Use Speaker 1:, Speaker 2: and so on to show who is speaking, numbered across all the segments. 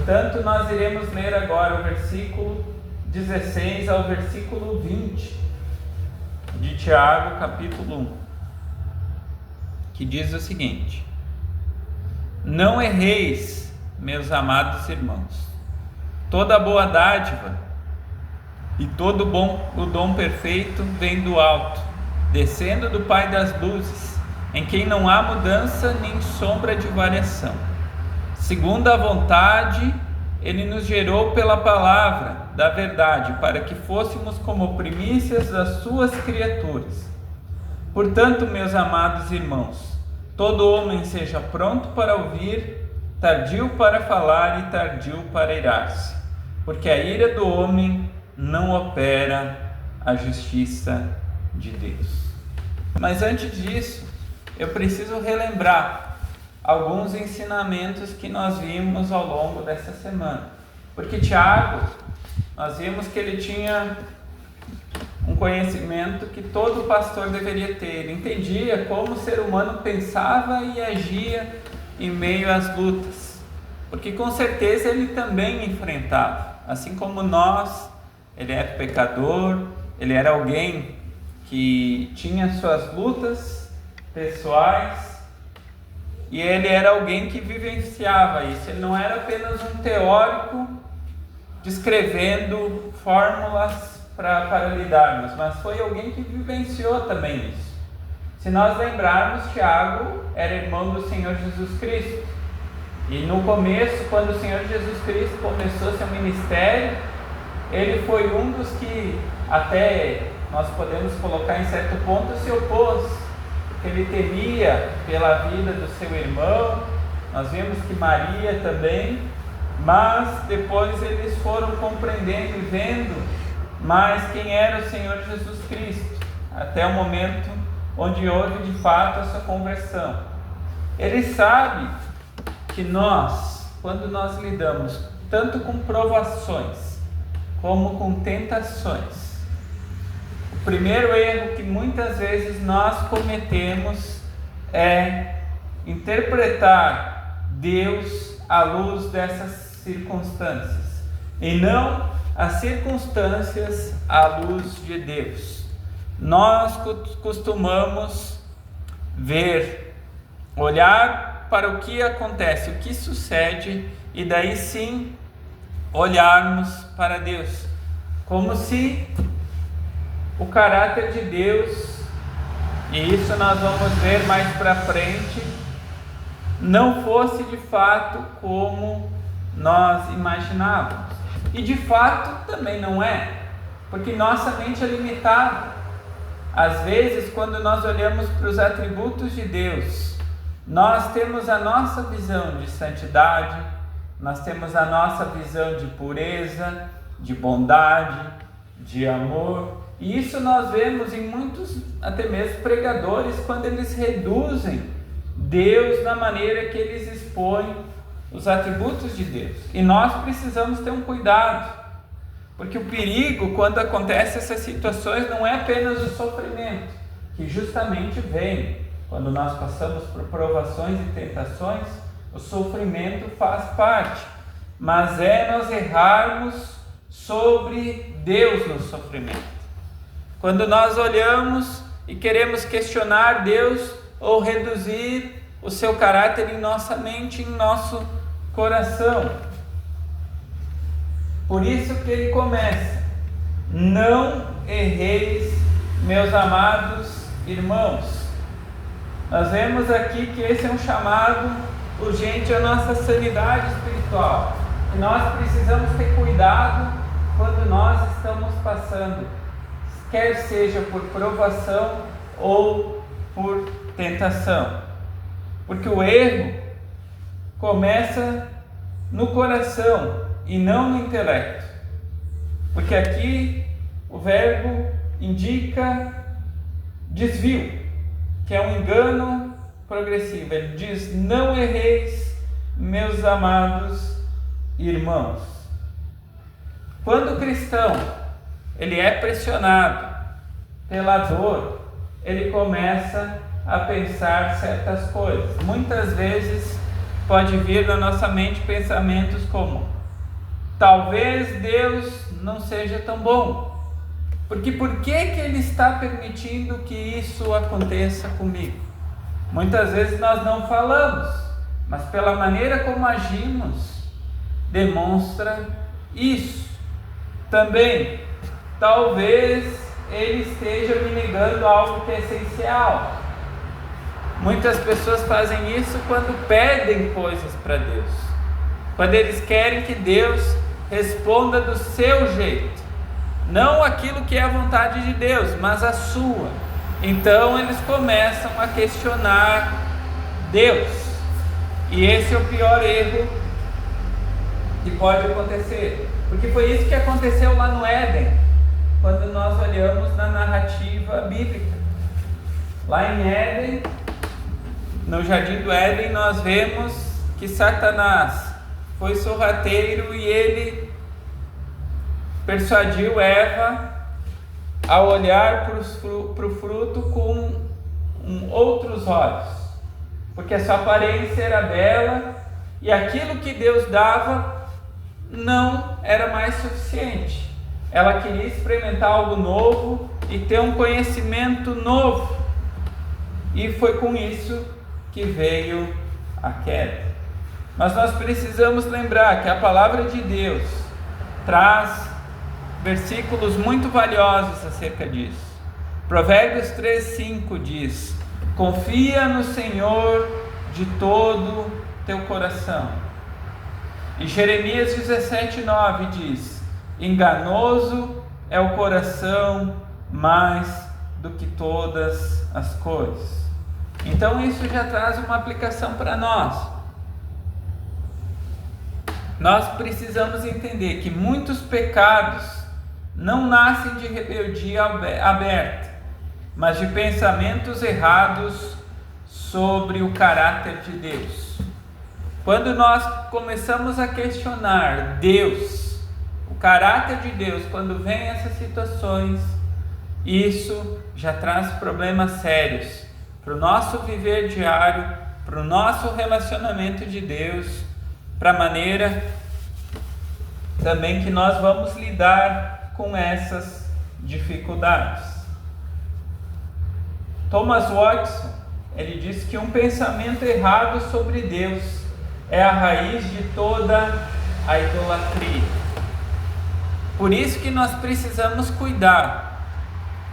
Speaker 1: Portanto, nós iremos ler agora o versículo 16 ao versículo 20 de Tiago, capítulo 1, que diz o seguinte: Não erreis, meus amados irmãos, toda boa dádiva e todo o dom perfeito vem do alto, descendo do Pai das luzes, em quem não há mudança nem sombra de variação. Segundo a vontade, Ele nos gerou pela palavra da verdade, para que fôssemos como primícias das suas criaturas. Portanto, meus amados irmãos, todo homem seja pronto para ouvir, tardio para falar e tardio para irar-se, porque a ira do homem não opera a justiça de Deus. Mas antes disso, eu preciso relembrar alguns ensinamentos que nós vimos ao longo dessa semana. Porque Tiago, nós vimos que ele tinha um conhecimento que todo pastor deveria ter. Ele entendia como o ser humano pensava e agia em meio às lutas. Porque com certeza ele também enfrentava. Assim como nós, ele era pecador, ele era alguém que tinha suas lutas pessoais. E ele era alguém que vivenciava isso. Ele não era apenas um teórico descrevendo fórmulas para lidarmos, mas foi alguém que vivenciou também isso. Se nós lembrarmos, Tiago era irmão do Senhor Jesus Cristo. E no começo, quando o Senhor Jesus Cristo começou seu ministério, ele foi um dos que, até nós podemos colocar em certo ponto, se opôs. Ele temia pela vida do seu irmão. Nós vimos que Maria também, mas depois eles foram compreendendo e vendo mais quem era o Senhor Jesus Cristo, até o momento onde houve de fato essa conversão. Ele sabe que nós, quando nós lidamos tanto com provações como com tentações, o primeiro erro que muitas vezes nós cometemos é interpretar Deus à luz dessas circunstâncias e não as circunstâncias à luz de Deus. Nós costumamos olhar para o que acontece, o que sucede, e daí sim olharmos para Deus, como se o caráter de Deus, e isso nós vamos ver mais para frente, não fosse de fato como nós imaginávamos. E de fato também não é, porque nossa mente é limitada. Às vezes, quando nós olhamos para os atributos de Deus, nós temos a nossa visão de santidade, nós temos a nossa visão de pureza, de bondade, de amor. E isso nós vemos em muitos, até mesmo pregadores, quando eles reduzem Deus na maneira que eles expõem os atributos de Deus. E nós precisamos ter um cuidado, porque o perigo, quando acontecem essas situações, não é apenas o sofrimento, que justamente vem quando nós passamos por provações e tentações. O sofrimento faz parte, mas é nós errarmos sobre Deus no sofrimento. Quando nós olhamos e queremos questionar Deus ou reduzir o seu caráter em nossa mente, em nosso coração. Por isso que ele começa: não erreis, meus amados irmãos. Nós vemos aqui que esse é um chamado urgente à nossa sanidade espiritual. E nós precisamos ter cuidado quando nós estamos passando, quer seja por provação ou por tentação. Porque o erro começa no coração e não no intelecto. Porque aqui o verbo indica desvio, que é um engano progressivo. Ele diz: não erreis, meus amados irmãos. Quando o cristão ele é pressionado pela dor, ele começa a pensar certas coisas. Muitas vezes pode vir na nossa mente pensamentos como: talvez Deus não seja tão bom. Porque por que Ele está permitindo que isso aconteça comigo? Muitas vezes nós não falamos, mas pela maneira como agimos, demonstra isso. Também, talvez Ele esteja me negando algo que é essencial. Muitas pessoas fazem isso quando pedem coisas para Deus, quando eles querem que Deus responda do seu jeito, não aquilo que é a vontade de Deus, mas a sua. Então eles começam a questionar Deus, e esse é o pior erro que pode acontecer, porque foi isso que aconteceu lá no Éden, quando nós olhamos na narrativa bíblica. Lá em Éden, no jardim do Éden, nós vemos que Satanás foi sorrateiro e ele persuadiu Eva a olhar para o fruto com outros olhos, porque a sua aparência era bela e aquilo que Deus dava não era mais suficiente. Ela queria experimentar algo novo e ter um conhecimento novo, e foi com isso que veio a queda. Mas nós precisamos lembrar que a palavra de Deus traz versículos muito valiosos acerca disso. Provérbios 3:5 diz: confia no Senhor de todo teu coração. E Jeremias 17:9 diz: enganoso é o coração mais do que todas as coisas. Então isso já traz uma aplicação para nós. Nós precisamos entender que muitos pecados não nascem de rebeldia aberta, mas de pensamentos errados sobre o caráter de Deus. Quando nós começamos a questionar Deus, o caráter de Deus, quando vem essas situações, isso já traz problemas sérios para o nosso viver diário, para o nosso relacionamento de Deus, para a maneira também que nós vamos lidar com essas dificuldades. Thomas Watson, ele diz que um pensamento errado sobre Deus é a raiz de toda a idolatria. Por isso que nós precisamos cuidar,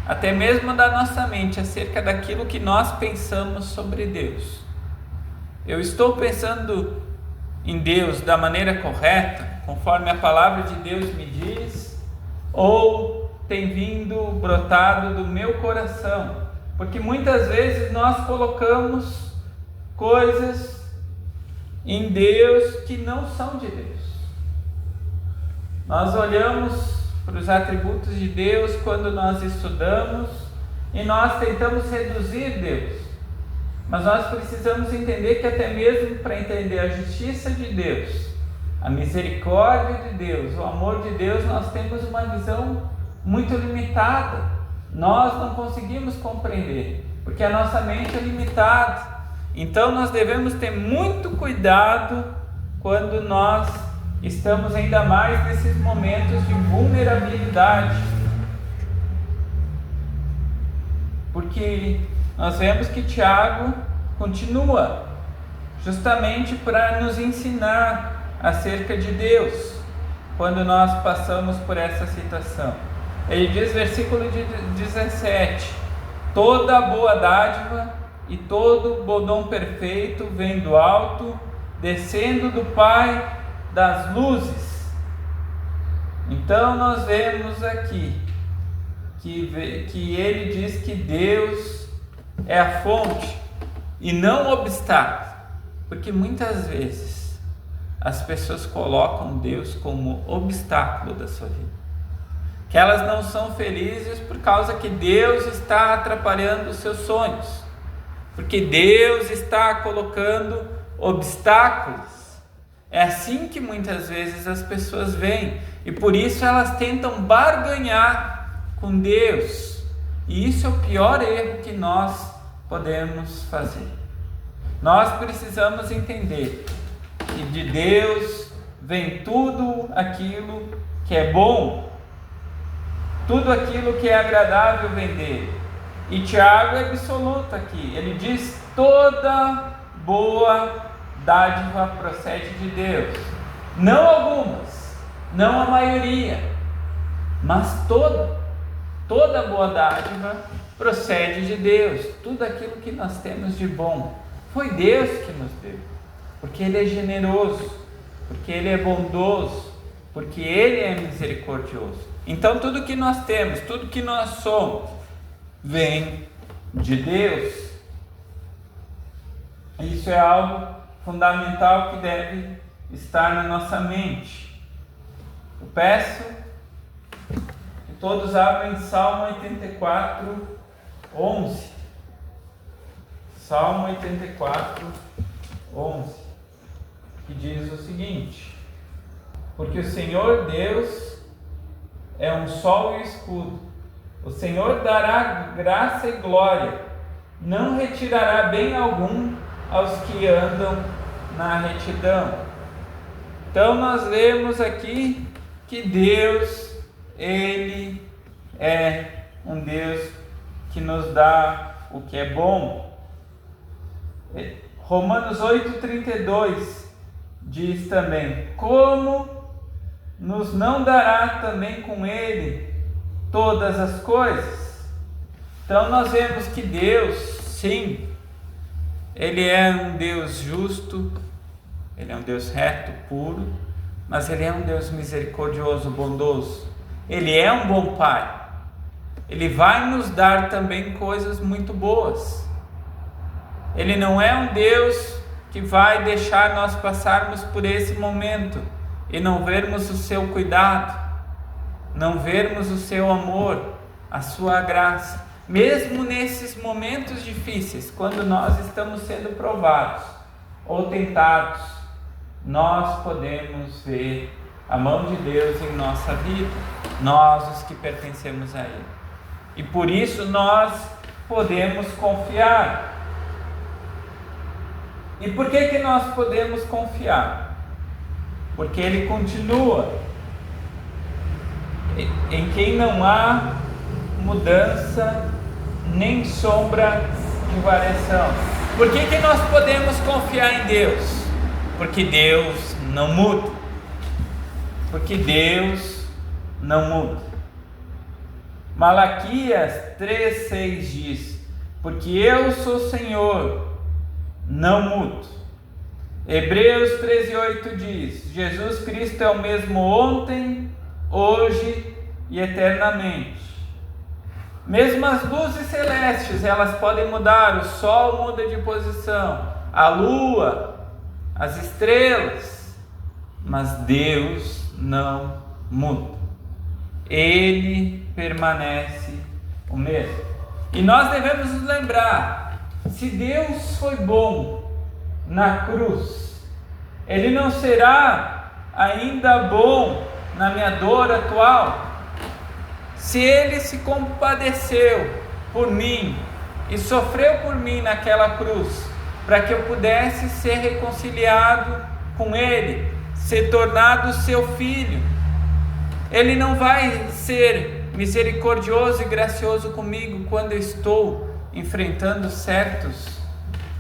Speaker 1: até mesmo da nossa mente, acerca daquilo que nós pensamos sobre Deus. Eu estou pensando em Deus da maneira correta, conforme a palavra de Deus me diz, ou tem vindo brotado do meu coração? Porque muitas vezes nós colocamos coisas em Deus que não são de Deus. Nós olhamos para os atributos de Deus quando nós estudamos e nós tentamos reduzir Deus. Mas nós precisamos entender que até mesmo para entender a justiça de Deus, a misericórdia de Deus, o amor de Deus, nós temos uma visão muito limitada. Nós não conseguimos compreender, porque a nossa mente é limitada. Então nós devemos ter muito cuidado quando nós estamos ainda mais nesses momentos de vulnerabilidade, porque nós vemos que Tiago continua justamente para nos ensinar acerca de Deus quando nós passamos por essa situação. Ele diz, versículo 17: toda boa dádiva e todo bom dom perfeito vem do alto, descendo do Pai das luzes. Então nós vemos aqui que ele diz que Deus é a fonte e não o obstáculo, porque muitas vezes as pessoas colocam Deus como obstáculo da sua vida, que elas não são felizes por causa que Deus está atrapalhando os seus sonhos, porque Deus está colocando obstáculos. É assim que muitas vezes as pessoas veem, e por isso elas tentam barganhar com Deus, e isso é o pior erro que nós podemos fazer. Nós precisamos entender que de Deus vem tudo aquilo que é bom, tudo aquilo que é agradável vem dele. E Tiago é absoluto aqui, ele diz: toda boa dádiva procede de Deus. Não algumas, não a maioria, mas toda boa dádiva procede de Deus. Tudo aquilo que nós temos de bom foi Deus que nos deu, porque Ele é generoso, porque Ele é bondoso, porque Ele é misericordioso. Então tudo que nós temos, tudo que nós somos, vem de Deus. Isso é algo fundamental que deve estar na nossa mente. Eu peço que todos abram em Salmo 84, 11. Salmo 84, 11, que diz o seguinte: porque o Senhor Deus é um sol e escudo, o Senhor dará graça e glória, não retirará bem algum aos que andam na retidão. Então nós vemos aqui que Deus, Ele é um Deus que nos dá o que é bom. Romanos 8,32 diz também: como nos não dará também com Ele todas as coisas? Então nós vemos que Deus, sim, Ele é um Deus justo, Ele é um Deus reto, puro, mas Ele é um Deus misericordioso, bondoso. Ele é um bom Pai. Ele vai nos dar também coisas muito boas. Ele não é um Deus que vai deixar nós passarmos por esse momento e não vermos o seu cuidado, não vermos o seu amor, a sua graça. Mesmo nesses momentos difíceis, quando nós estamos sendo provados ou tentados, nós podemos ver a mão de Deus em nossa vida, nós os que pertencemos a Ele. E por isso nós podemos confiar. E por que nós podemos confiar? Porque Ele continua em quem não há mudança nem sombra de variação. Por que nós podemos confiar em Deus? Porque Deus não muda. Porque Deus não muda. Malaquias 3,6 diz: porque eu sou Senhor, não mudo. Hebreus 13,8 diz: Jesus Cristo é o mesmo ontem, hoje e eternamente. Mesmo as luzes celestes, elas podem mudar, o sol muda de posição, a lua, as estrelas, mas Deus não muda. Ele permanece o mesmo. E nós devemos nos lembrar: se Deus foi bom na cruz, Ele não será ainda bom na minha dor atual? Se Ele se compadeceu por mim e sofreu por mim naquela cruz, para que eu pudesse ser reconciliado com Ele, ser tornado seu filho, Ele não vai ser misericordioso e gracioso comigo quando eu estou enfrentando certos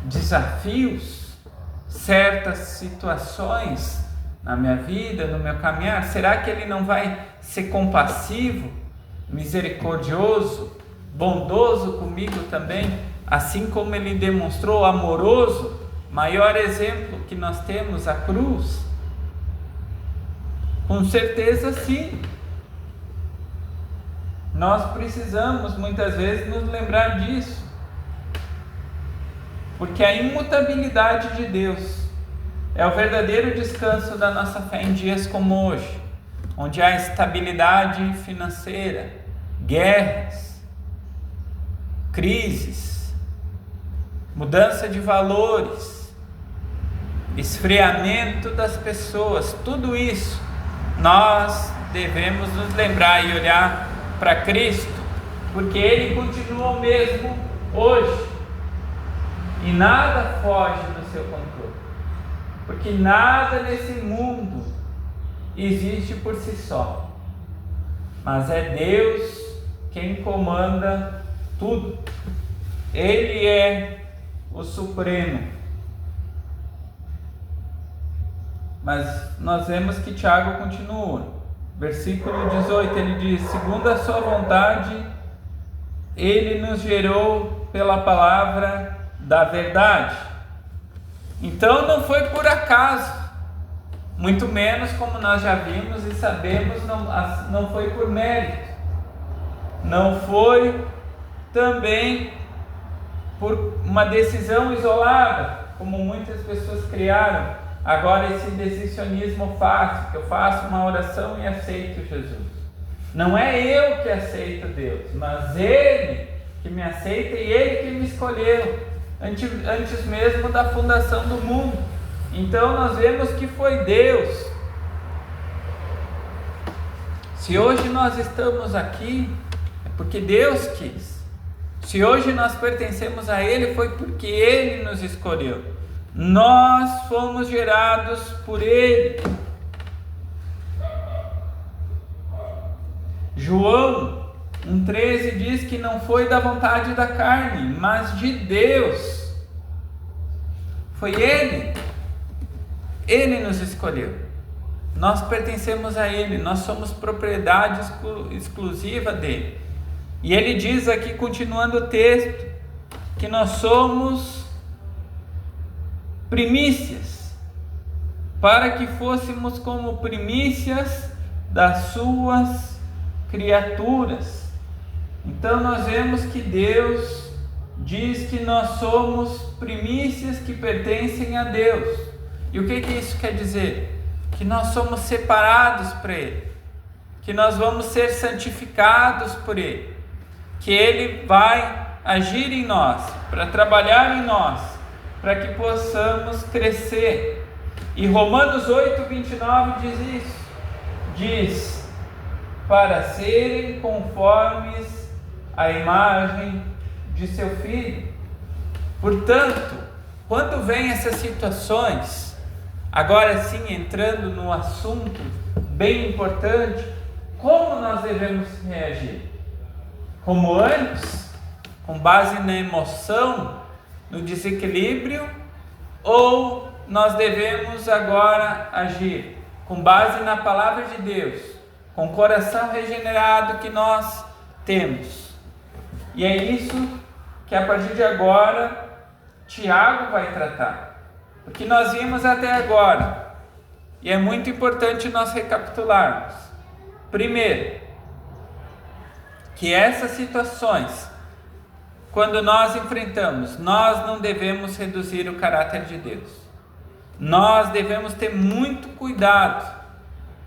Speaker 1: desafios, certas situações na minha vida, no meu caminhar? Será que Ele não vai ser compassivo, misericordioso, bondoso comigo também, assim como Ele demonstrou amoroso? Maior exemplo que nós temos, a cruz. Com certeza sim. Nós precisamos muitas vezes nos lembrar disso, porque a imutabilidade de Deus é o verdadeiro descanso da nossa fé em dias como hoje, onde há estabilidade financeira, guerras, crises, mudança de valores, esfriamento das pessoas. Tudo isso nós devemos nos lembrar e olhar para Cristo, porque Ele continua o mesmo hoje e nada foge do seu controle. porque nada nesse mundo existe por si só, mas é Deus quem comanda tudo. Ele é o Supremo. Mas nós vemos que Tiago continua. Versículo 18, ele diz: segundo a sua vontade, ele nos gerou pela palavra da verdade. Então não foi por acaso, muito menos, como nós já vimos e sabemos, não foi por mérito, não foi também por uma decisão isolada, como muitas pessoas criaram agora esse decisionismo fácil, que eu faço uma oração e aceito Jesus. Não é eu que aceito Deus, mas Ele que me aceita e Ele que me escolheu antes mesmo da fundação do mundo. Então nós vemos que foi Deus. Se hoje nós estamos aqui, é porque Deus quis. Se hoje nós pertencemos a Ele, foi porque Ele nos escolheu. Nós fomos gerados por Ele. João 1,13 diz que não foi da vontade da carne, mas de Deus. Foi Ele. Ele nos escolheu. Nós pertencemos a Ele, nós somos propriedade exclusiva dele. E ele diz aqui, continuando o texto, que nós somos primícias, para que fôssemos como primícias das suas criaturas. Então nós vemos que Deus diz que nós somos primícias que pertencem a Deus. E o que isso quer dizer? Que nós somos separados para Ele, que nós vamos ser santificados por Ele, que Ele vai agir em nós, para trabalhar em nós, para que possamos crescer. E Romanos 8,29 diz isso, diz: para serem conformes à imagem de seu Filho. Portanto, quando vem essas situações, agora sim entrando no assunto bem importante, como nós devemos reagir? Como antes, com base na emoção, no desequilíbrio, ou nós devemos agora agir com base na palavra de Deus, com o coração regenerado que nós temos? E é isso que a partir de agora Tiago vai tratar, porque nós vimos até agora, e é muito importante nós recapitularmos. Primeiro, que essas situações, quando nós enfrentamos, nós não devemos reduzir o caráter de Deus. Nós devemos ter muito cuidado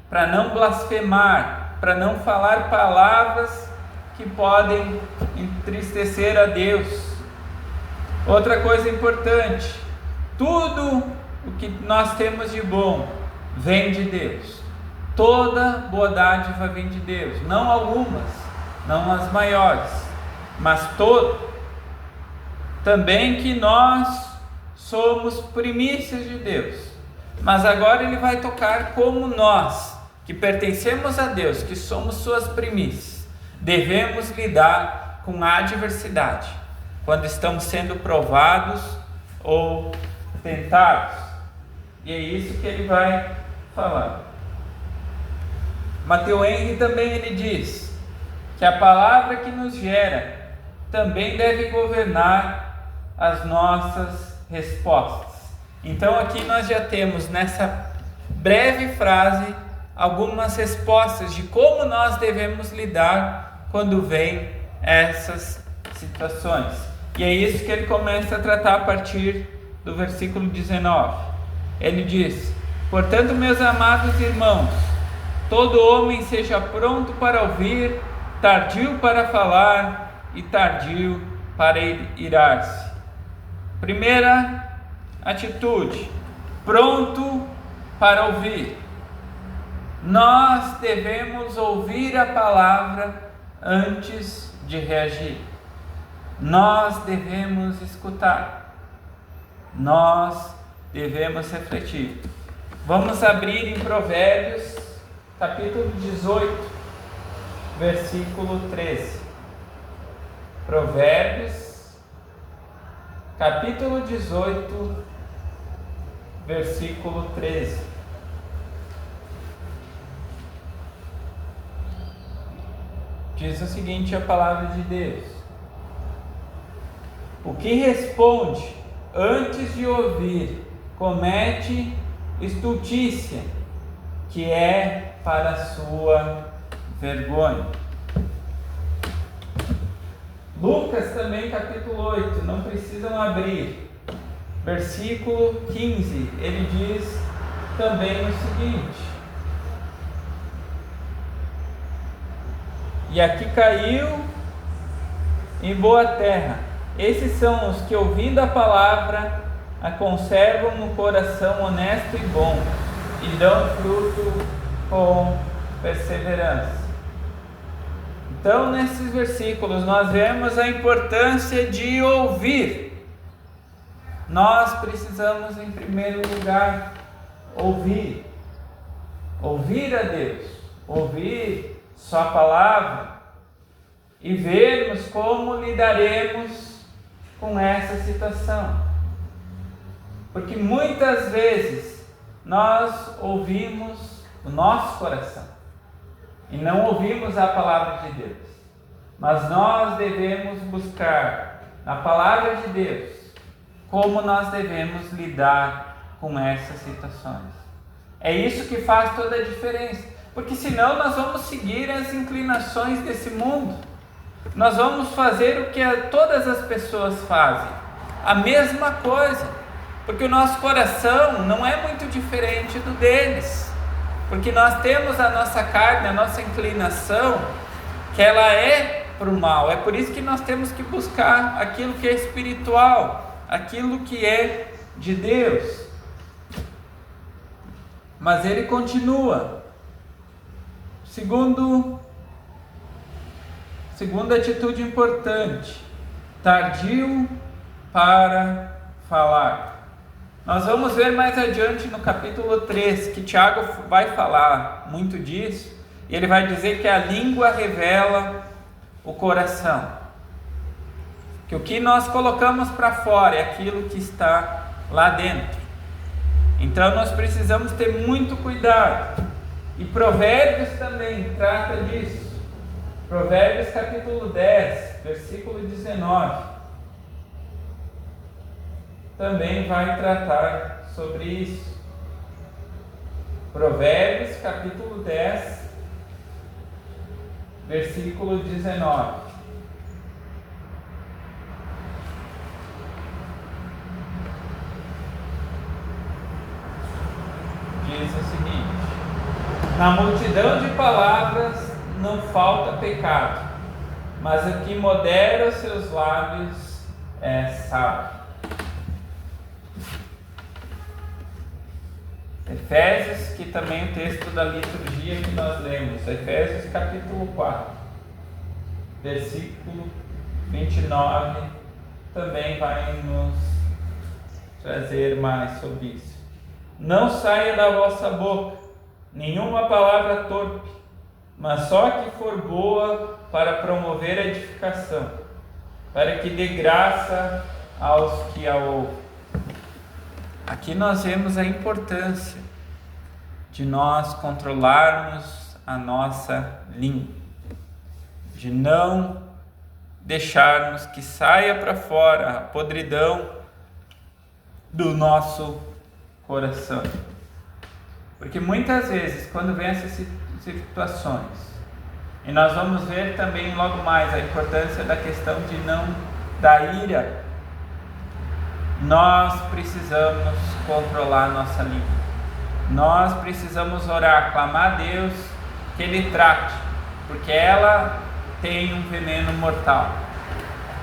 Speaker 1: para não blasfemar, para não falar palavras que podem entristecer a Deus. Outra coisa importante: tudo o que nós temos de bom vem de Deus. Toda boa dádiva vem de Deus, não algumas, não as maiores, mas todo. Também que nós somos primícias de Deus, mas agora ele vai tocar como nós, que pertencemos a Deus, que somos suas primícias, devemos lidar com a adversidade, quando estamos sendo provados ou tentados. E é isso que ele vai falar. Mateus Henry também ele diz que a palavra que nos gera também deve governar as nossas respostas. Então aqui nós já temos nessa breve frase algumas respostas de como nós devemos lidar quando vem essas situações. E é isso que ele começa a tratar a partir do versículo 19. Ele diz: portanto, meus amados irmãos, todo homem seja pronto para ouvir, tardio para falar e tardio para irar-se. Primeira atitude: pronto para ouvir. Nós devemos ouvir a palavra antes de reagir. Nós devemos escutar. Nós devemos refletir. Vamos abrir em Provérbios, capítulo 18, versículo 13. Provérbios, capítulo 18, versículo 13. Diz o seguinte a palavra de Deus: o que responde antes de ouvir comete estultícia, que é para sua vergonha. Lucas também, capítulo 8, não precisam abrir. Versículo 15, ele diz também o seguinte: e aqui caiu em boa terra. Esses são os que, ouvindo a palavra, a conservam no coração honesto e bom, e dão fruto com perseverança. Então, nesses versículos, nós vemos a importância de ouvir. Nós precisamos, em primeiro lugar, ouvir a Deus, ouvir Sua palavra e vermos como lidaremos com essa situação. Porque muitas vezes nós ouvimos o nosso coração e não ouvimos a palavra de Deus, mas nós devemos buscar na palavra de Deus como nós devemos lidar com essas situações. É isso que faz toda a diferença, porque senão nós vamos seguir as inclinações desse mundo, nós vamos fazer o que todas as pessoas fazem, a mesma coisa, porque o nosso coração não é muito diferente do deles, porque nós temos a nossa carne, a nossa inclinação, que ela é para o mal. É por isso que nós temos que buscar aquilo que é espiritual, aquilo que é de Deus. Mas ele continua. Segunda atitude importante: tardio para falar. Nós vamos ver mais adiante no capítulo 3 que Tiago vai falar muito disso, e ele vai dizer que a língua revela o coração, que o que nós colocamos para fora é aquilo que está lá dentro. Então nós precisamos ter muito cuidado, e Provérbios também trata disso. Provérbios capítulo 10, versículo 19, também vai tratar sobre isso. Provérbios capítulo 10, versículo 19. Diz o seguinte: na multidão de palavras não falta pecado, mas o que modera os seus lábios é sábio. Efésios, que também é o texto da liturgia que nós lemos, Efésios capítulo 4, versículo 29, também vai nos trazer mais sobre isso. Não saia da vossa boca nenhuma palavra torpe, mas só que for boa para promover a edificação, para que dê graça aos que a ouvem. Aqui nós vemos a importância de nós controlarmos a nossa língua, de não deixarmos que saia para fora a podridão do nosso coração. Porque muitas vezes, quando vem essas situações, e nós vamos ver também logo mais a importância da questão de não da ira, nós precisamos controlar a nossa língua. Nós precisamos orar, clamar a Deus que Ele trate, porque ela tem um veneno mortal.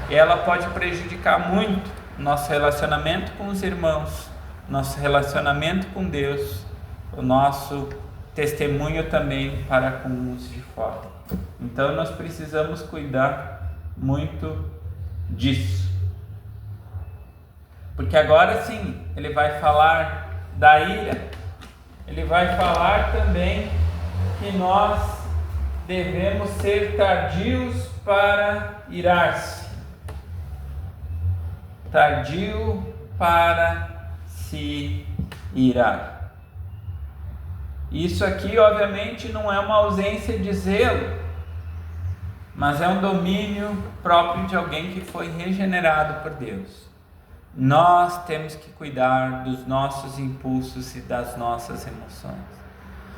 Speaker 1: E ela pode prejudicar muito o nosso relacionamento com os irmãos, nosso relacionamento com Deus, o nosso testemunho também para com os de fora. Então nós precisamos cuidar muito disso. Porque agora sim, ele vai falar da ira. Ele vai falar também que nós devemos ser tardios para irar-se. Tardio para se irar. Isso aqui, obviamente, não é uma ausência de zelo, mas é um domínio próprio de alguém que foi regenerado por Deus. Nós temos que cuidar dos nossos impulsos e das nossas emoções.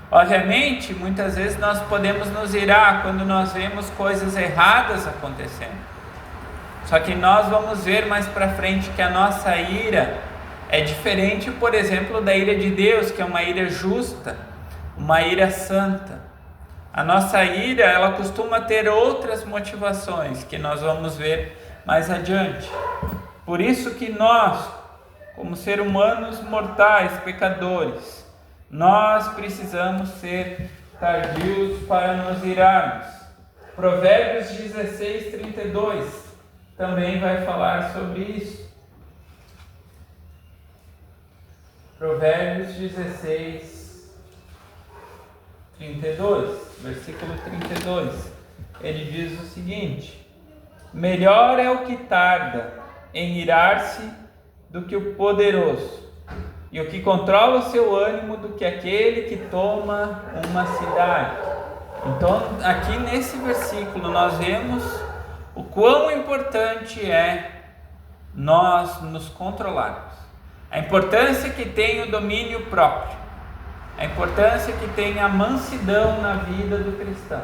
Speaker 1: Obviamente, muitas vezes nós podemos nos irar quando nós vemos coisas erradas acontecendo. Só que nós vamos ver mais para frente que a nossa ira é diferente, por exemplo, da ira de Deus, que é uma ira justa, uma ira santa. A nossa ira, ela costuma ter outras motivações que nós vamos ver mais adiante. Por isso que nós, como seres humanos mortais, pecadores, nós precisamos ser tardios para nos irarmos. Provérbios 16, 32 também vai falar sobre isso. Provérbios 16, 32, versículo 32. Ele diz o seguinte: melhor é o que tarda em irar-se do que o poderoso, e o que controla o seu ânimo do que aquele que toma uma cidade. Então, aqui nesse versículo nós vemos o quão importante é nós nos controlarmos. A importância que tem o domínio próprio, a importância que tem a mansidão na vida do cristão.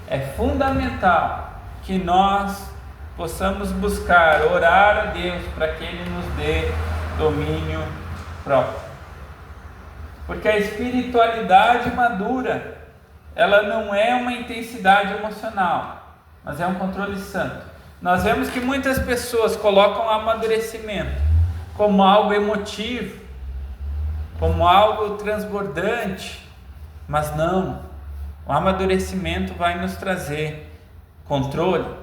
Speaker 1: É fundamental que nós possamos buscar, orar a Deus para que Ele nos dê domínio próprio. Porque a espiritualidade madura, ela não é uma intensidade emocional, mas é um controle santo. Nós vemos que muitas pessoas colocam o amadurecimento como algo emotivo, como algo transbordante, mas não. O amadurecimento vai nos trazer controle,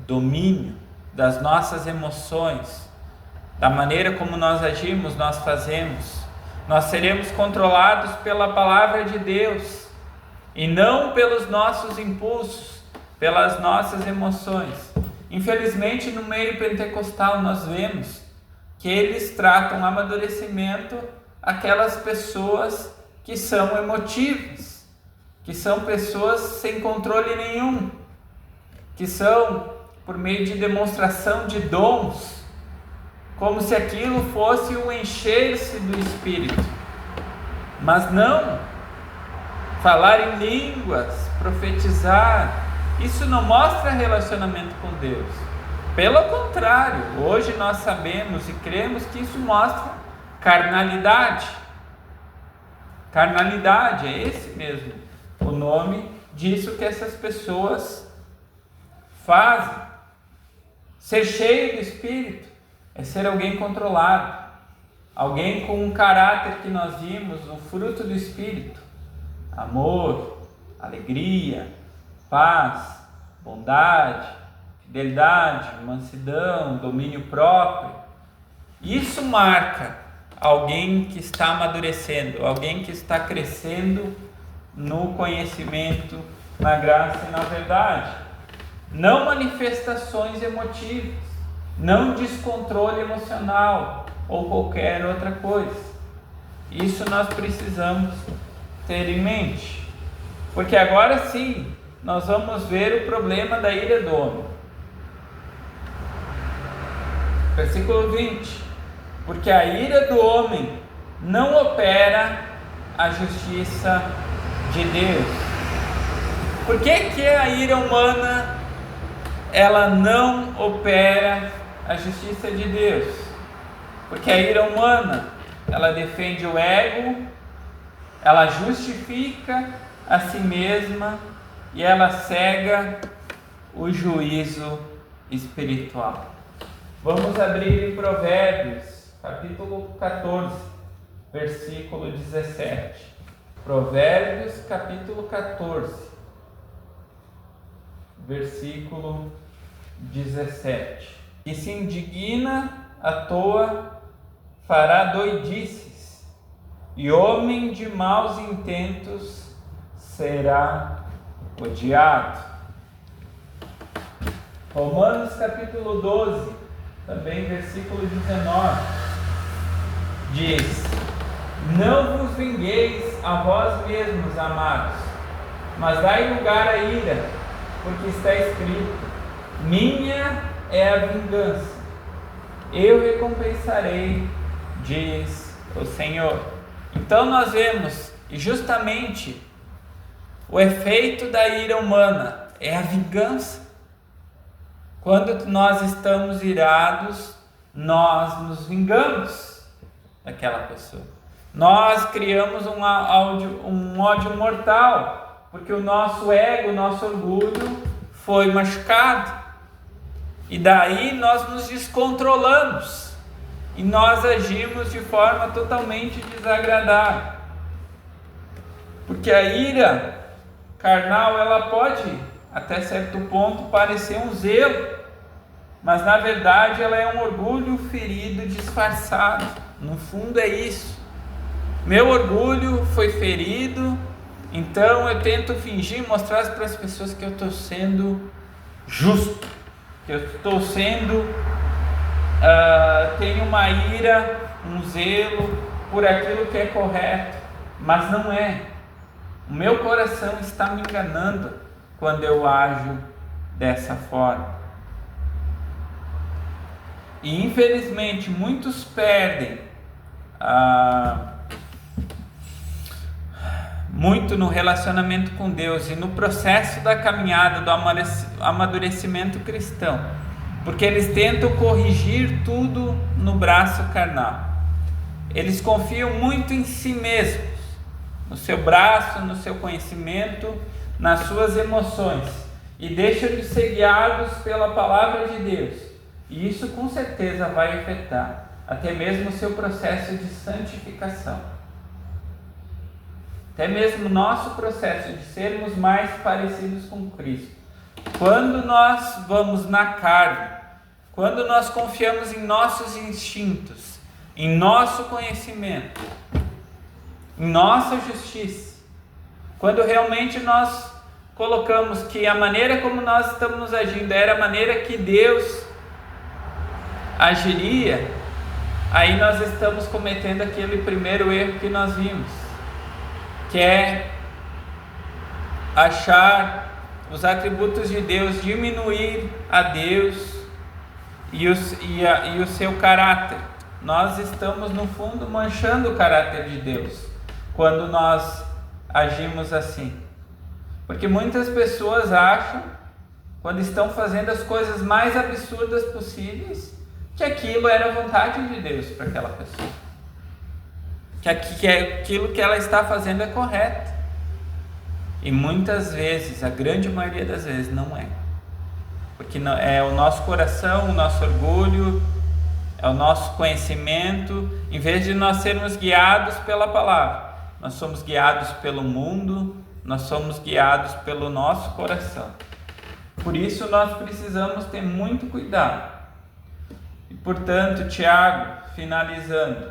Speaker 1: domínio das nossas emoções, da maneira como nós agimos, nós fazemos. Nós seremos controlados pela palavra de Deus e não pelos nossos impulsos, pelas nossas emoções. Infelizmente, no meio pentecostal nós vemos que eles tratam amadurecimento aquelas pessoas que são emotivas, que são pessoas sem controle nenhum, que são por meio de demonstração de dons, como se aquilo fosse um encher-se do Espírito. Mas não, falar em línguas, profetizar, isso não mostra relacionamento com Deus. Pelo contrário, hoje nós sabemos e cremos que isso mostra carnalidade. Carnalidade, é esse mesmo o nome disso que essas pessoas fazem. Ser cheio do Espírito é ser alguém controlado, alguém com um caráter que nós vimos, o fruto do Espírito: amor, alegria, paz, bondade, fidelidade, mansidão, domínio próprio. Isso marca alguém que está amadurecendo, alguém que está crescendo no conhecimento, na graça e na verdade. Não manifestações emotivas, não descontrole emocional ou qualquer outra coisa. Isso nós precisamos ter em mente, porque agora sim nós vamos ver o problema da ira do homem. Versículo 20: porque a ira do homem não opera a justiça de Deus. Por que a ira humana ela não opera a justiça de Deus? Porque a ira humana, ela defende o ego, ela justifica a si mesma e ela cega o juízo espiritual. Vamos abrir em Provérbios, capítulo 14, versículo 17. Provérbios, capítulo 14, versículo 17. E se indigna à toa fará doidices, e homem de maus intentos será odiado. Romanos capítulo 12, também versículo 19, diz: não vos vingueis a vós mesmos, amados, mas dai lugar à ira, porque está escrito: minha é a vingança, eu recompensarei, diz o Senhor. Então nós vemos, e justamente o efeito da ira humana é a vingança. Quando nós estamos irados, nós nos vingamos daquela pessoa. Nós criamos um ódio mortal, porque o nosso ego, o nosso orgulho foi machucado. E daí nós nos descontrolamos e nós agimos de forma totalmente desagradável. Porque a ira carnal, ela pode até certo ponto parecer um zelo, mas na verdade ela é um orgulho ferido disfarçado. No fundo é isso. Meu orgulho foi ferido, então eu tento fingir, mostrar para as pessoas que eu estou sendo justo, que eu estou sendo, tenho uma ira, um zelo por aquilo que é correto, mas não é. O meu coração está me enganando quando eu ajo dessa forma. E infelizmente muitos perdem muito no relacionamento com Deus e no processo da caminhada do amadurecimento cristão, porque eles tentam corrigir tudo no braço carnal. Eles confiam muito em si mesmos, no seu braço, no seu conhecimento, nas suas emoções, e deixam de ser guiados pela palavra de Deus. E isso com certeza vai afetar até mesmo o seu processo de santificação. Até mesmo o nosso processo de sermos mais parecidos com Cristo. Quando nós vamos na carne, quando nós confiamos em nossos instintos, em nosso conhecimento, em nossa justiça, quando realmente nós colocamos que a maneira como nós estamos agindo era a maneira que Deus agiria, aí nós estamos cometendo aquele primeiro erro que nós vimos, que é achar os atributos de Deus, diminuir a Deus e o seu caráter. Nós estamos no fundo manchando o caráter de Deus quando nós agimos assim, porque muitas pessoas acham, quando estão fazendo as coisas mais absurdas possíveis, que aquilo era a vontade de Deus para aquela pessoa, que aquilo que ela está fazendo é correto. E muitas vezes, a grande maioria das vezes, não é. Porque não, é o nosso coração, o nosso orgulho, é o nosso conhecimento. Em vez de nós sermos guiados pela palavra, nós somos guiados pelo mundo, nós somos guiados pelo nosso coração. Por isso nós precisamos ter muito cuidado. E portanto, Tiago, finalizando,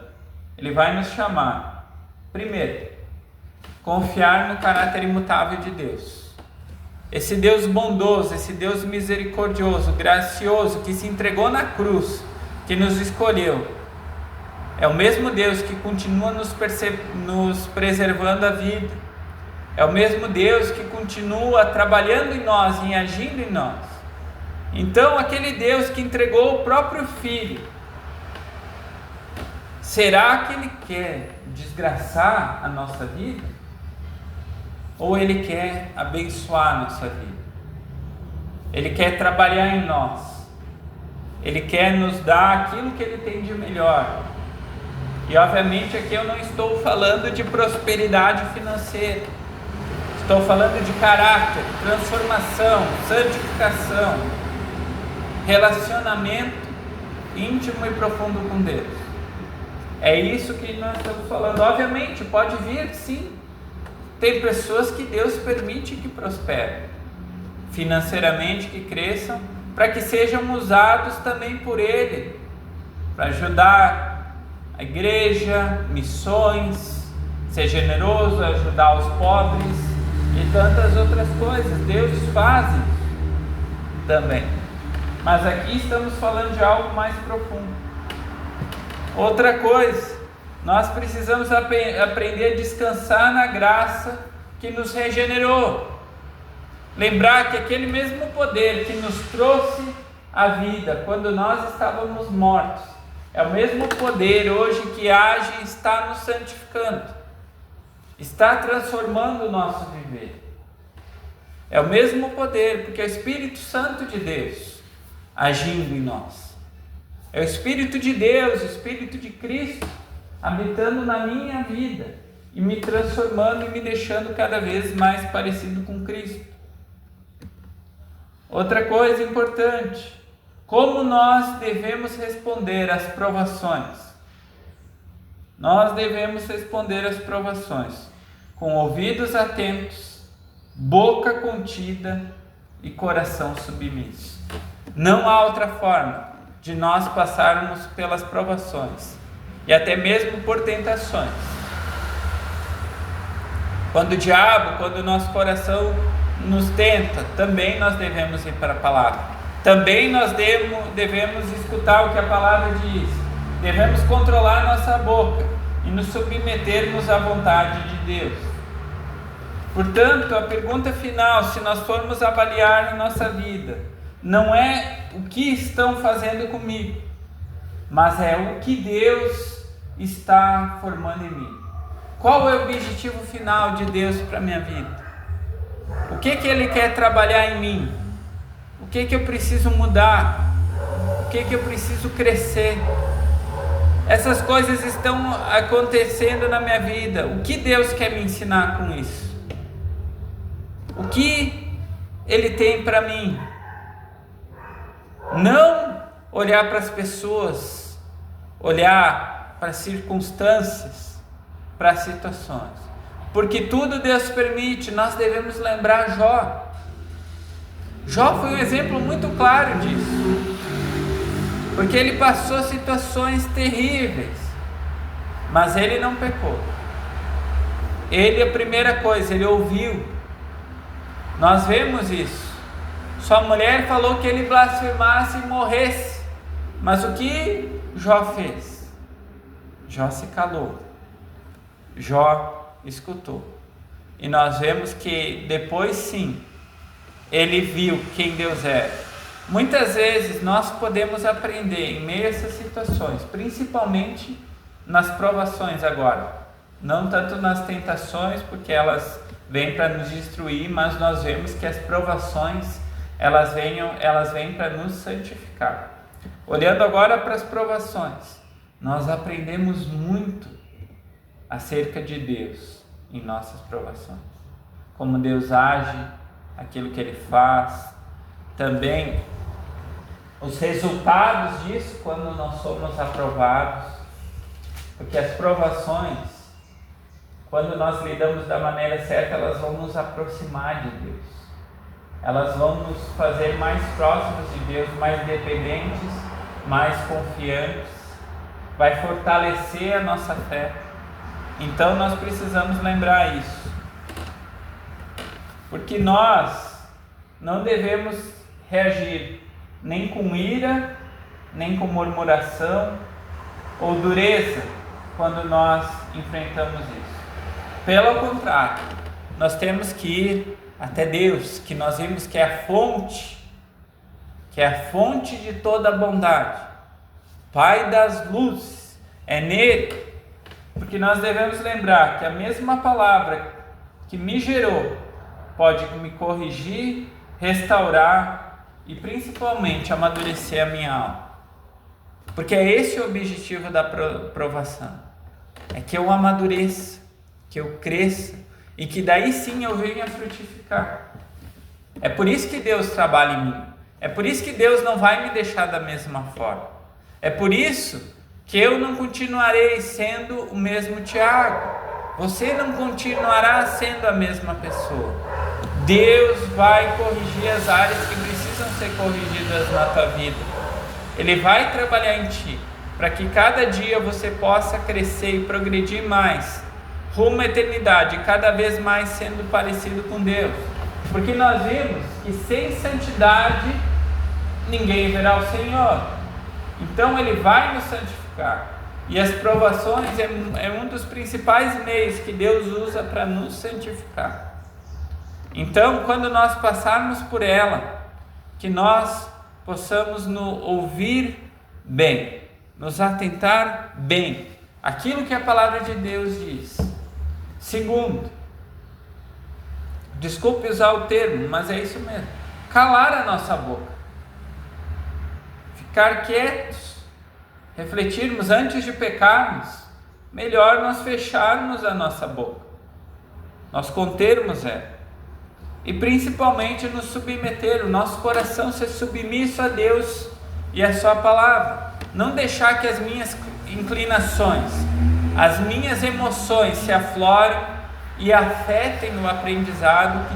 Speaker 1: ele vai nos chamar, primeiro, confiar no caráter imutável de Deus. Esse Deus bondoso, esse Deus misericordioso, gracioso, que se entregou na cruz, que nos escolheu, é o mesmo Deus que continua nos preservando a vida. É o mesmo Deus que continua trabalhando em nós e agindo em nós. Então, aquele Deus que entregou o próprio Filho, será que Ele quer desgraçar a nossa vida? Ou Ele quer abençoar a nossa vida? Ele quer trabalhar em nós. Ele quer nos dar aquilo que Ele tem de melhor. E obviamente aqui eu não estou falando de prosperidade financeira. Estou falando de caráter, transformação, santificação, relacionamento íntimo e profundo com Deus. É isso que nós estamos falando. Obviamente, pode vir sim. Tem pessoas que Deus permite que prosperem financeiramente, que cresçam, para que sejam usados também por Ele, para ajudar a igreja, missões, ser generoso, ajudar os pobres e tantas outras coisas. Deus faz também. Mas aqui estamos falando de algo mais profundo. Outra coisa, nós precisamos aprender a descansar na graça que nos regenerou. Lembrar que aquele mesmo poder que nos trouxe a vida quando nós estávamos mortos, é o mesmo poder hoje que age e está nos santificando, está transformando o nosso viver. É o mesmo poder, porque é o Espírito Santo de Deus agindo em nós. É o Espírito de Deus, o Espírito de Cristo habitando na minha vida e me transformando e me deixando cada vez mais parecido com Cristo. Outra coisa importante, como nós devemos responder às provações? Nós devemos responder às provações com ouvidos atentos, boca contida e coração submisso. Não há outra forma de nós passarmos pelas provações e até mesmo por tentações. Quando o nosso coração nos tenta, também nós devemos ir para a palavra. Também nós devemos escutar o que a palavra diz. Devemos controlar nossa boca e nos submetermos à vontade de Deus. Portanto, a pergunta final, se nós formos avaliar a nossa vida, não é o que estão fazendo comigo, mas é o que Deus está formando em mim. Qual é o objetivo final de Deus para a minha vida? O que Ele quer trabalhar em mim? O que eu preciso mudar? O que eu preciso crescer? Essas coisas estão acontecendo na minha vida. O que Deus quer me ensinar com isso? O que Ele tem para mim? Não olhar para as pessoas, olhar para as circunstâncias, para as situações. Porque tudo Deus permite. Nós devemos lembrar Jó. Jó foi um exemplo muito claro disso. Porque ele passou situações terríveis, mas ele não pecou. A primeira coisa, ele ouviu. Nós vemos isso. Sua mulher falou que ele blasfemasse e morresse. Mas o que Jó fez? Jó se calou. Jó escutou. E nós vemos que depois sim, ele viu quem Deus era. Muitas vezes nós podemos aprender em meio a essas situações, principalmente nas provações agora. Não tanto nas tentações, porque elas vêm para nos destruir, mas nós vemos que as provações, elas vêm para nos santificar. Olhando agora para as provações, nós aprendemos muito acerca de Deus em nossas provações, como Deus age, aquilo que Ele faz, também os resultados disso quando nós somos aprovados, porque as provações, quando nós lidamos da maneira certa, elas vão nos aproximar de Deus, elas vão nos fazer mais próximos de Deus, mais dependentes, mais confiantes, vai fortalecer a nossa fé. Então nós precisamos lembrar isso, porque nós não devemos reagir nem com ira, nem com murmuração ou dureza quando nós enfrentamos isso. Pelo contrário, nós temos que ir até Deus, que nós vimos que é a fonte de toda a bondade, Pai das luzes, é nele. Porque nós devemos lembrar que a mesma palavra que me gerou pode me corrigir, restaurar e principalmente amadurecer a minha alma. Porque é esse o objetivo da provação. É que eu amadureça, que eu cresça e que daí sim eu venha frutificar. É por isso que Deus trabalha em mim. É por isso que Deus não vai me deixar da mesma forma. É por isso que eu não continuarei sendo o mesmo Tiago. Você não continuará sendo a mesma pessoa. Deus vai corrigir as áreas que precisam ser corrigidas na tua vida. Ele vai trabalhar em ti. para que cada dia você possa crescer e progredir mais, rumo à eternidade, cada vez mais sendo parecido com Deus. Porque nós vimos que sem santidade ninguém verá o Senhor. Então Ele vai nos santificar. E as provações é um dos principais meios que Deus usa para nos santificar. Então, quando nós passarmos por ela, que nós possamos nos ouvir bem, nos atentar bem, aquilo que a palavra de Deus diz. Segundo, desculpe usar o termo, mas é isso mesmo, calar a nossa boca, ficar quietos, refletirmos antes de pecarmos, melhor nós fecharmos a nossa boca, nós contermos ela, e principalmente nos submeter, o nosso coração ser submisso a Deus e a sua palavra, não deixar que as minhas inclinações, as minhas emoções se aflorem e afetem o aprendizado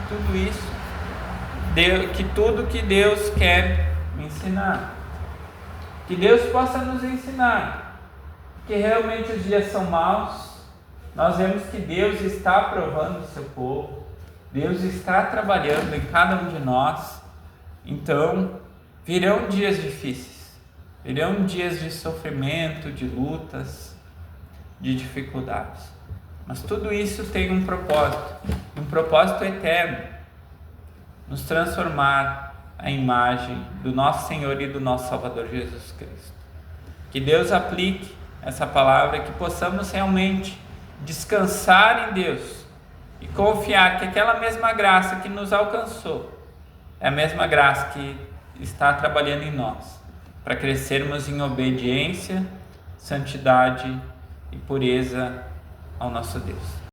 Speaker 1: que tudo que Deus quer me ensinar. Que Deus possa nos ensinar que realmente os dias são maus. Nós vemos que Deus está aprovando o seu povo, Deus está trabalhando em cada um de nós. Então virão dias difíceis, virão dias de sofrimento, de lutas, de dificuldades, mas tudo isso tem um propósito eterno, nos transformar a imagem do nosso Senhor e do nosso Salvador Jesus Cristo. Que Deus aplique essa palavra, que possamos realmente descansar em Deus e confiar que aquela mesma graça que nos alcançou é a mesma graça que está trabalhando em nós, para crescermos em obediência, santidade e pureza ao nosso Deus.